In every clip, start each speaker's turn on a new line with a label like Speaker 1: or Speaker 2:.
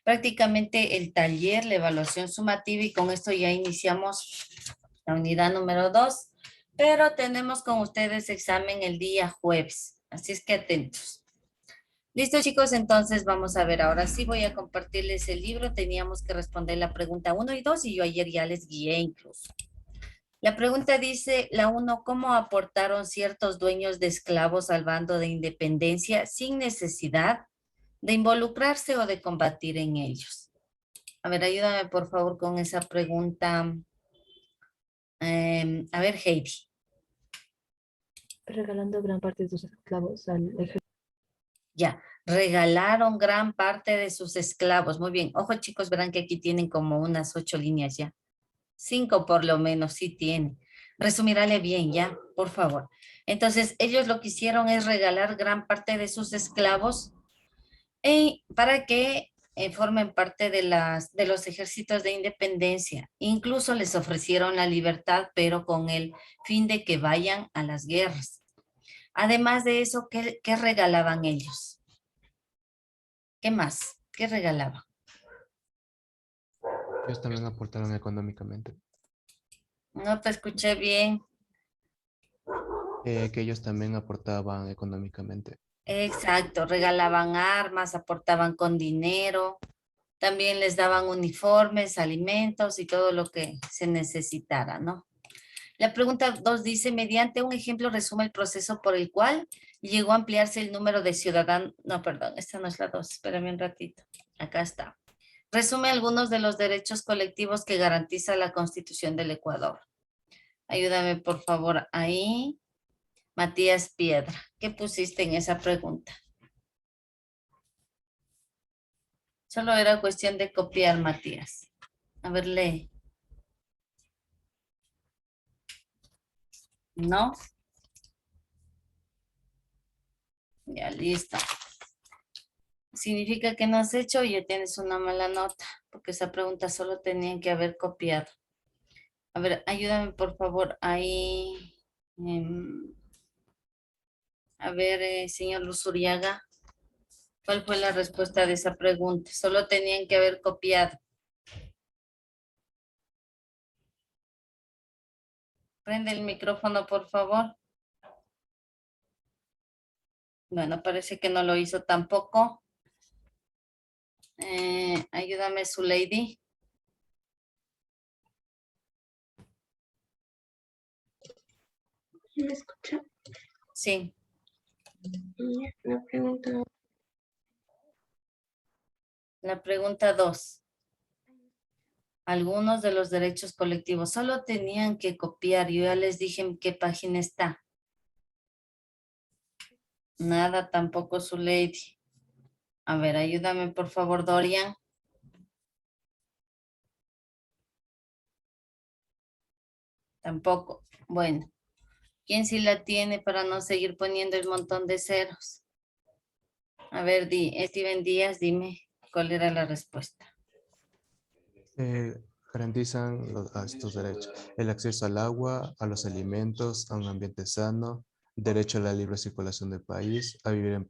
Speaker 1: prácticamente el taller, la evaluación sumativa y con esto ya iniciamos la unidad número 2, pero tenemos con ustedes examen el día jueves, así es que atentos. Listo, chicos, entonces vamos a ver, ahora sí voy a compartirles el libro, teníamos que responder la pregunta 1 y 2 y yo ayer ya les guié incluso. La pregunta dice, la 1, ¿cómo aportaron ciertos dueños de esclavos al bando de independencia sin necesidad de involucrarse o de combatir en ellos? A ver, ayúdame por favor con esa pregunta. A ver, Heidi.
Speaker 2: Regalando gran parte de sus esclavos al ejército.
Speaker 1: Ya, regalaron gran parte de sus esclavos. Muy bien. Ojo, chicos, verán que aquí tienen como unas 8 líneas ya. 5 por lo menos, sí tienen. Resumirale bien, ya, por favor. Entonces, ellos lo que hicieron es regalar gran parte de sus esclavos para que formen parte de los ejércitos de independencia. Incluso les ofrecieron la libertad, pero con el fin de que vayan a las guerras. Además de eso, ¿qué regalaban ellos? ¿Qué más? ¿Qué regalaban?
Speaker 3: Ellos también aportaron económicamente.
Speaker 1: No te escuché bien.
Speaker 3: Que ellos también aportaban económicamente.
Speaker 1: Exacto, regalaban armas, aportaban con dinero, también les daban uniformes, alimentos y todo lo que se necesitara, ¿no? La pregunta 2 dice, mediante un ejemplo resume el proceso por el cual llegó a ampliarse el número de ciudadanos, no, perdón, esta no es la 2, espérame un ratito, acá está. Resume algunos de los derechos colectivos que garantiza la Constitución del Ecuador. Ayúdame por favor ahí. Matías Piedra, ¿qué pusiste en esa pregunta? Solo era cuestión de copiar, Matías. A ver, lee. ¿No? Ya, listo. Significa que no has hecho y ya tienes una mala nota, porque esa pregunta solo tenían que haber copiado. A ver, ayúdame por favor ahí. A ver, señor Luzuriaga, ¿cuál fue la respuesta de esa pregunta? Solo tenían que haber copiado. Prende el micrófono, por favor. Bueno, parece que no lo hizo tampoco. Ayúdame, su lady.
Speaker 4: ¿Me escucha?
Speaker 1: Sí.
Speaker 4: La pregunta.
Speaker 1: La pregunta 2. Algunos de los derechos colectivos. Solo tenían que copiar. Yo ya les dije en qué página está. Nada, tampoco su lady. A ver, ayúdame por favor, Dorian. Tampoco. Bueno. ¿Quién sí la tiene para no seguir poniendo el montón de ceros? A ver, Steven Díaz, dime cuál era la respuesta.
Speaker 3: Garantizan estos derechos. El acceso al agua, a los alimentos, a un ambiente sano, derecho a la libre circulación del país, a vivir en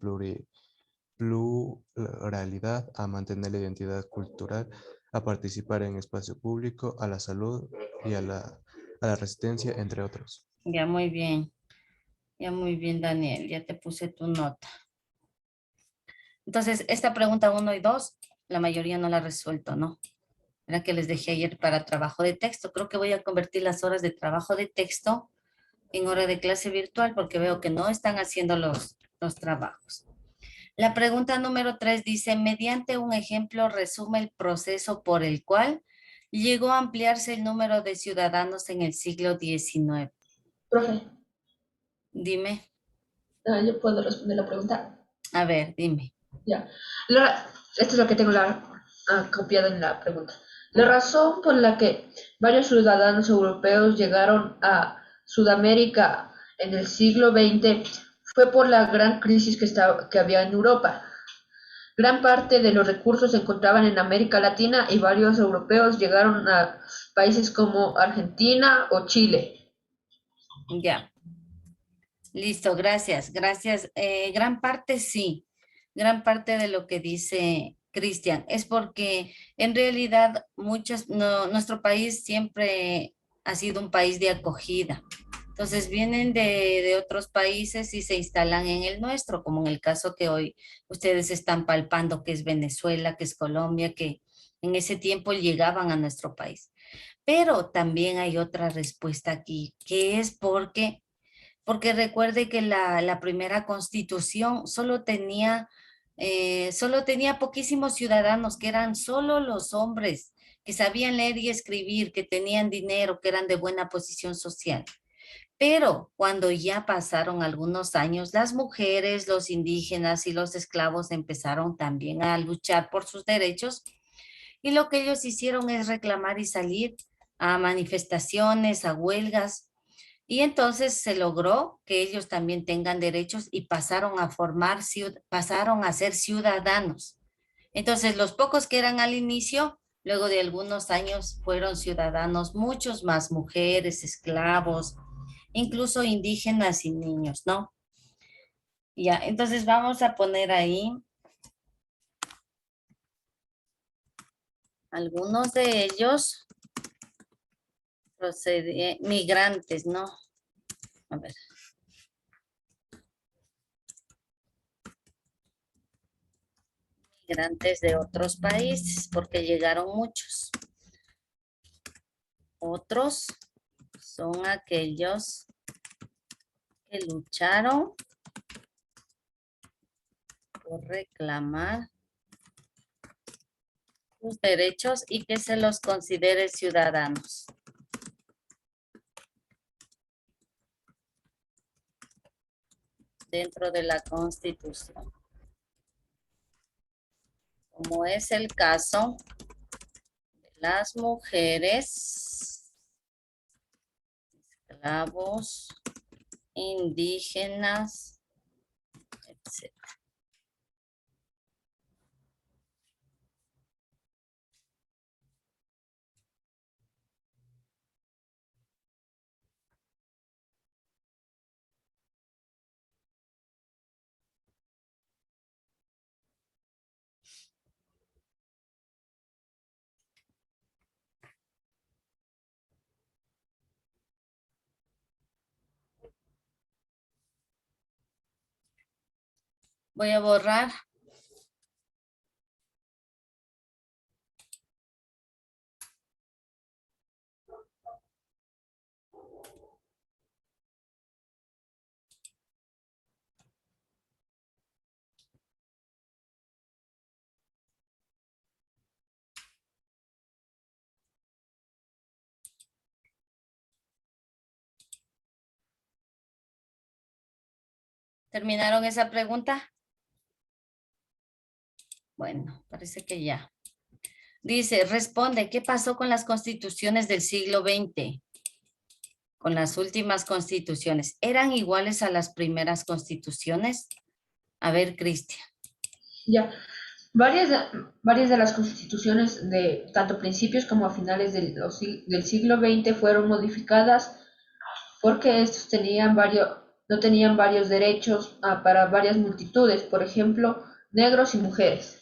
Speaker 3: pluralidad, a mantener la identidad cultural, a participar en espacio público, a la salud y a la resistencia, entre otros.
Speaker 1: Ya muy bien. Ya muy bien, Daniel. Ya te puse tu nota. Entonces, esta pregunta 1 y 2, la mayoría no la ha resuelto, ¿no? Era que les dejé ayer para trabajo de texto. Creo que voy a convertir las horas de trabajo de texto en hora de clase virtual porque veo que no están haciendo los trabajos. La pregunta número 3 dice, mediante un ejemplo resume el proceso por el cual llegó a ampliarse el número de ciudadanos en el siglo XIX.
Speaker 4: Profe,
Speaker 1: Dime.
Speaker 4: yo puedo responder la pregunta.
Speaker 1: A ver, dime.
Speaker 4: Ya. Esto es lo que tengo copiado en la pregunta. La razón por la que varios ciudadanos europeos llegaron a Sudamérica en el siglo XX fue por la gran crisis que había en Europa. Gran parte de los recursos se encontraban en América Latina y varios europeos llegaron a países como Argentina o Chile.
Speaker 1: Ya. Listo, gracias, gracias. Gran parte sí, gran parte de lo que dice Cristian, es porque en realidad nuestro país siempre ha sido un país de acogida. Entonces vienen de otros países y se instalan en el nuestro, como en el caso que hoy ustedes están palpando, que es Venezuela, que es Colombia, que en ese tiempo llegaban a nuestro país. Pero también hay otra respuesta aquí, que es porque recuerde que la primera constitución solo tenía poquísimos ciudadanos, que eran solo los hombres, que sabían leer y escribir, que tenían dinero, que eran de buena posición social. Pero cuando ya pasaron algunos años, las mujeres, los indígenas y los esclavos empezaron también a luchar por sus derechos y lo que ellos hicieron es reclamar y salir a manifestaciones, a huelgas. Y entonces se logró que ellos también tengan derechos y pasaron a ser ciudadanos. Entonces los pocos que eran al inicio, luego de algunos años fueron ciudadanos, muchos más mujeres, esclavos, incluso indígenas y niños, ¿no? Ya, entonces vamos a poner ahí algunos de ellos migrantes, ¿no? A ver. Migrantes de otros países, porque llegaron muchos. Otros son aquellos que lucharon por reclamar sus derechos y que se los considere ciudadanos. Dentro de la Constitución. Como es el caso de las mujeres, esclavos, indígenas, etc. Voy a borrar. ¿Terminaron esa pregunta? Bueno, parece que ya. Dice, responde, ¿qué pasó con las constituciones del siglo XX? Con las últimas constituciones. ¿Eran iguales a las primeras constituciones? A ver, Cristian.
Speaker 4: Ya, varias de las constituciones de tanto principios como a finales del siglo XX fueron modificadas porque estos no tenían varios derechos para varias multitudes, por ejemplo, negros y mujeres.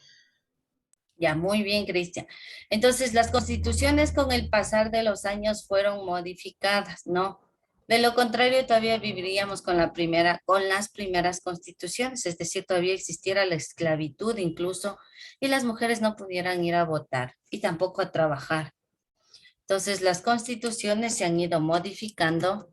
Speaker 1: Ya, muy bien, Cristian. Entonces, las constituciones con el pasar de los años fueron modificadas, ¿no? De lo contrario, todavía viviríamos con las primeras constituciones, es decir, todavía existiera la esclavitud incluso, y las mujeres no pudieran ir a votar y tampoco a trabajar. Entonces, las constituciones se han ido modificando.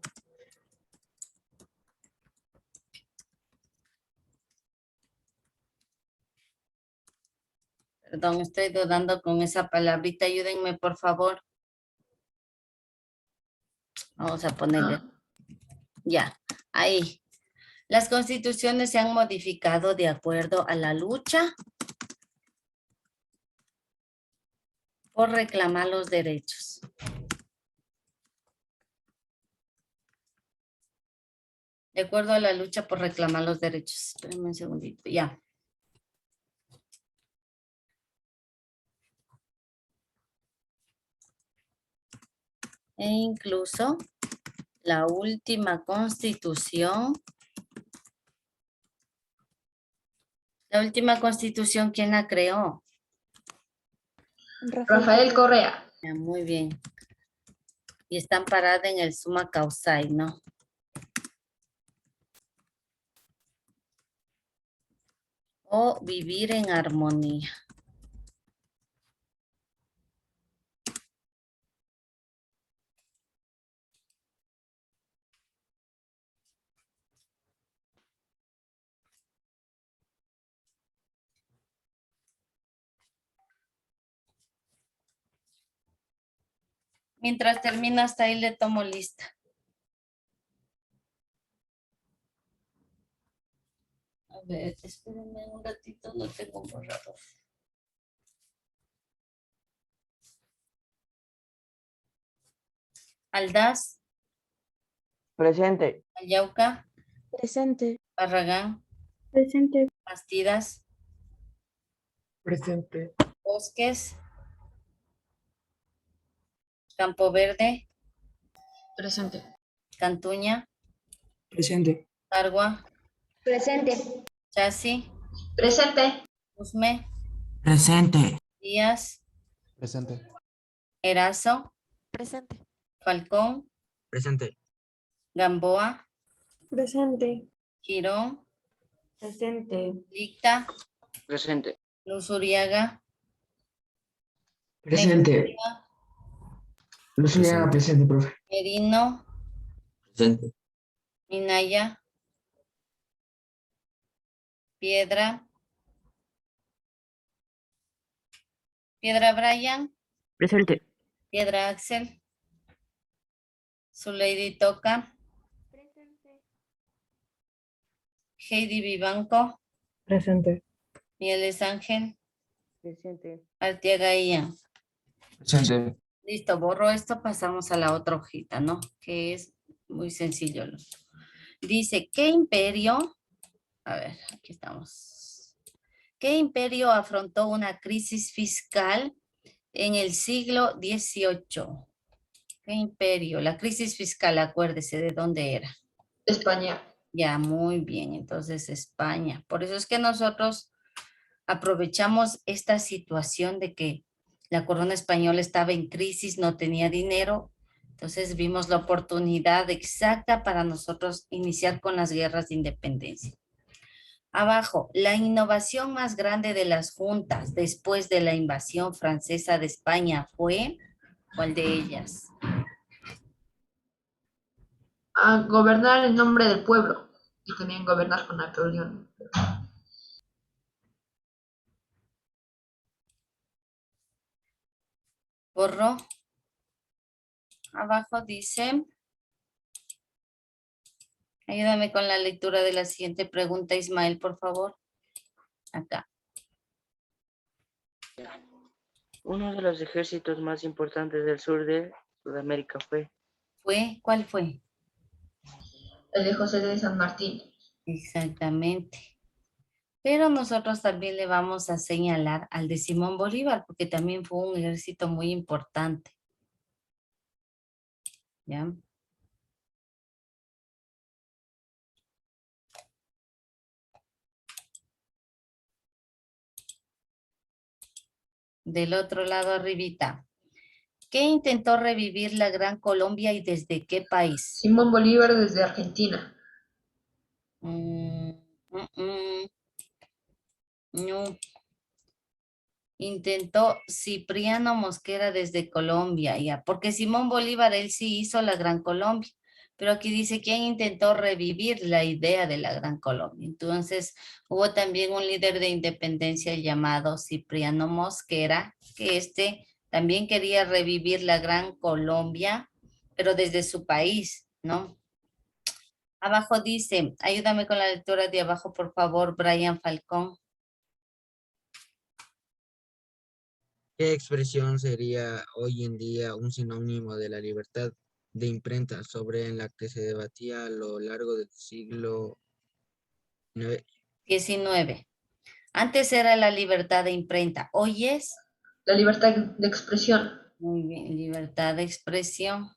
Speaker 1: Perdón, estoy dudando con esa palabrita. Ayúdenme, por favor. Vamos a ponerle. Ya, ahí. Las constituciones se han modificado de acuerdo a la lucha por reclamar los derechos. De acuerdo a la lucha por reclamar los derechos. Espérenme un segundito, ya. E incluso la última constitución. La última constitución, ¿quién la creó?
Speaker 4: Rafael Correa.
Speaker 1: Ya, muy bien. Y están paradas en el summa causai, ¿no? O vivir en armonía. Mientras termina hasta ahí le tomo lista. A ver, espérenme un ratito, no tengo un borrador. Aldaz,
Speaker 5: Presente.
Speaker 1: Ayauca,
Speaker 2: Presente.
Speaker 1: Barragán,
Speaker 2: Presente.
Speaker 1: Bastidas,
Speaker 5: Presente.
Speaker 1: Bosques, Campo Verde,
Speaker 4: Presente.
Speaker 1: Cantuña,
Speaker 5: Presente.
Speaker 1: Argua,
Speaker 6: Presente.
Speaker 1: Chasi,
Speaker 4: Presente.
Speaker 1: Usme,
Speaker 5: Presente.
Speaker 1: Díaz,
Speaker 3: Presente.
Speaker 1: Erazo,
Speaker 2: Presente.
Speaker 1: Falcón,
Speaker 5: Presente.
Speaker 1: Gamboa,
Speaker 2: Presente.
Speaker 1: Girón,
Speaker 2: Presente.
Speaker 1: Licta,
Speaker 5: Presente.
Speaker 1: Luz Uriaga,
Speaker 5: Presente. Luz Uriaga, presente, profe.
Speaker 1: Merino,
Speaker 5: Presente.
Speaker 1: Minaya, Piedra, Piedra Brian,
Speaker 5: Presente.
Speaker 1: Piedra Axel, Zuleidi Toca, Heidi Vivanco,
Speaker 2: Presente.
Speaker 1: Mieles Ángel,
Speaker 5: Presente.
Speaker 1: Arteaga Ian.
Speaker 5: Presente.
Speaker 1: Listo, borro esto, pasamos a la otra hojita, ¿no? Que es muy sencillo. Dice, ¿qué imperio? A ver, aquí estamos. ¿Qué imperio afrontó una crisis fiscal en el siglo XVIII? ¿Qué imperio? La crisis fiscal, acuérdese de dónde era.
Speaker 4: España.
Speaker 1: Ya, muy bien. Entonces, España. Por eso es que nosotros aprovechamos esta situación de que la corona española estaba en crisis, no tenía dinero. Entonces, vimos la oportunidad exacta para nosotros iniciar con las guerras de independencia. Abajo, la innovación más grande de las juntas después de la invasión francesa de España fue, ¿cuál de ellas?
Speaker 4: A gobernar en nombre del pueblo. Y también gobernar con Napoleón.
Speaker 1: Borro. Abajo dice, ayúdame con la lectura de la siguiente pregunta, Ismael, por favor. Acá.
Speaker 7: Uno de los ejércitos más importantes del sur de Sudamérica fue.
Speaker 1: ¿Cuál fue?
Speaker 4: El de José de San Martín.
Speaker 1: Exactamente. Pero nosotros también le vamos a señalar al de Simón Bolívar, porque también fue un ejército muy importante. ¿Ya? Del otro lado, arribita. ¿Qué intentó revivir la Gran Colombia y desde qué país?
Speaker 4: Simón Bolívar desde Argentina.
Speaker 1: No. Intentó Cipriano Mosquera desde Colombia, ya, porque Simón Bolívar, él sí hizo la Gran Colombia, pero aquí dice quién intentó revivir la idea de la Gran Colombia. Entonces, hubo también un líder de independencia llamado Cipriano Mosquera, que también quería revivir la Gran Colombia, pero desde su país, ¿no? Abajo dice, ayúdame con la lectura de abajo, por favor, Brian Falcón.
Speaker 8: ¿Qué expresión sería hoy en día un sinónimo de la libertad de imprenta sobre en la que se debatía a lo largo del siglo IX?
Speaker 1: 19. Antes era la libertad de imprenta, hoy es,
Speaker 4: La libertad de expresión.
Speaker 1: muy bien, libertad de expresión.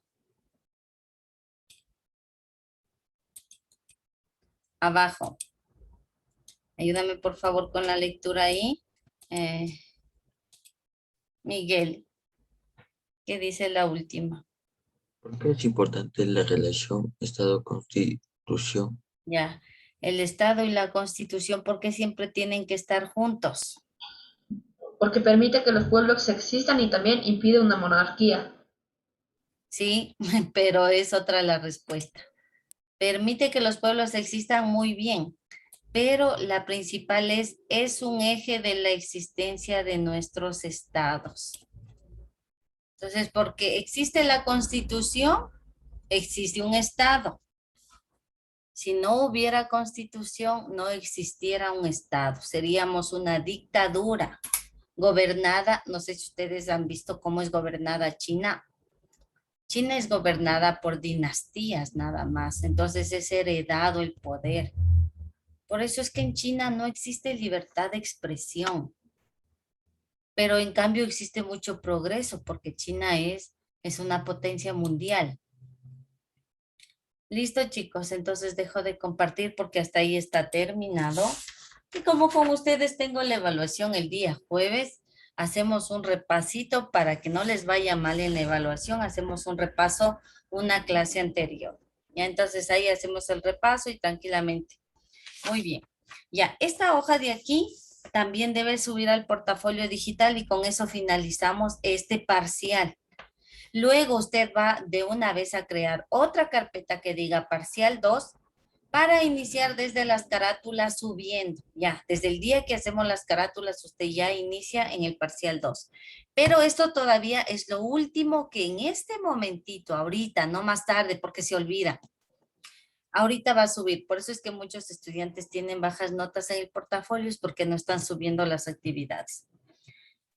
Speaker 1: Abajo. Ayúdame por favor con la lectura ahí. Miguel, ¿qué dice la última?
Speaker 6: ¿Por qué es importante la relación Estado-Constitución?
Speaker 1: Ya, el Estado y la Constitución, ¿por qué siempre tienen que estar juntos?
Speaker 4: Porque permite que los pueblos existan y también impide una monarquía.
Speaker 1: Sí, pero es otra la respuesta. Permite que los pueblos existan muy bien, pero la principal es un eje de la existencia de nuestros estados. Entonces, porque existe la Constitución, existe un estado. Si no hubiera Constitución, no existiera un estado. Seríamos una dictadura gobernada, no sé si ustedes han visto cómo es gobernada China. China es gobernada por dinastías nada más, entonces es heredado el poder. Por eso es que en China no existe libertad de expresión, pero en cambio existe mucho progreso porque China es una potencia mundial. Listo, chicos, entonces dejo de compartir porque hasta ahí está terminado. Y como con ustedes tengo la evaluación el día jueves, hacemos un repasito para que no les vaya mal en la evaluación, hacemos un repaso, una clase anterior. Ya, entonces ahí hacemos el repaso y tranquilamente. Muy bien. Ya, esta hoja de aquí también debe subir al portafolio digital y con eso finalizamos este parcial. Luego usted va de una vez a crear otra carpeta que diga parcial 2 para iniciar desde las carátulas subiendo. Ya, desde el día que hacemos las carátulas, usted ya inicia en el parcial 2. Pero esto todavía es lo último que en este momentito, ahorita, no más tarde, porque se olvida. Ahorita va a subir. Por eso es que muchos estudiantes tienen bajas notas en el portafolio, es porque no están subiendo las actividades.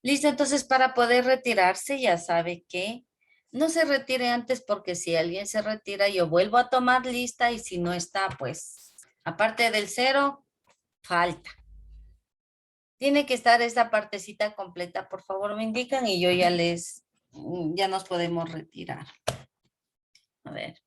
Speaker 1: Listo, entonces para poder retirarse ya sabe que no se retire antes porque si alguien se retira yo vuelvo a tomar lista y si no está pues aparte del 0 falta. Tiene que estar esta partecita completa, por favor me indican y yo ya nos podemos retirar. A ver.